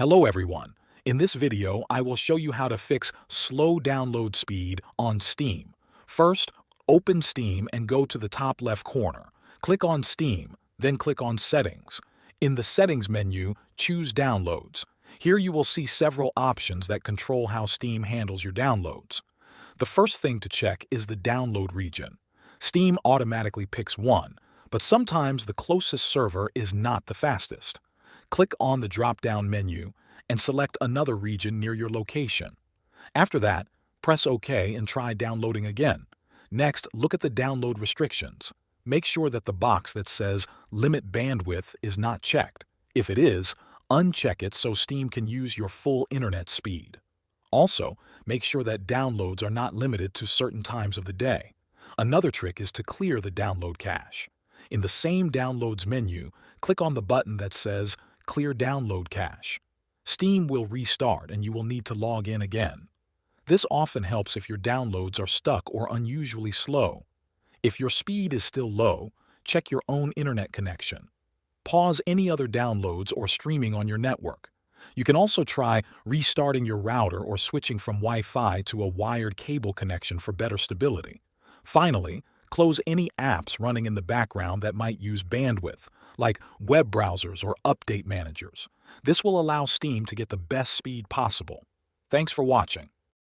Hello everyone. In this video, I will show you how to fix slow download speed on Steam. First, open Steam and go to the top left corner. Click on Steam, then click on Settings. In the Settings menu, choose Downloads. Here you will see several options that control how Steam handles your downloads. The first thing to check is the download region. Steam automatically picks one, but sometimes the closest server is not the fastest. Click on the drop-down menu and select another region near your location. After that, press OK and try downloading again. Next, look at the download restrictions. Make sure that the box that says Limit Bandwidth is not checked. If it is, uncheck it so Steam can use your full internet speed. Also, make sure that downloads are not limited to certain times of the day. Another trick is to clear the download cache. In the same Downloads menu, click on the button that says Clear Download Cache. Steam will restart and you will need to log in again. This often helps if your downloads are stuck or unusually slow. If your speed is still low, check your own internet connection. Pause any other downloads or streaming on your network. You can also try restarting your router or switching from Wi-Fi to a wired cable connection for better stability. Finally, close any apps running in the background that might use bandwidth, like web browsers or update managers. This will allow Steam to get the best speed possible. Thanks for watching.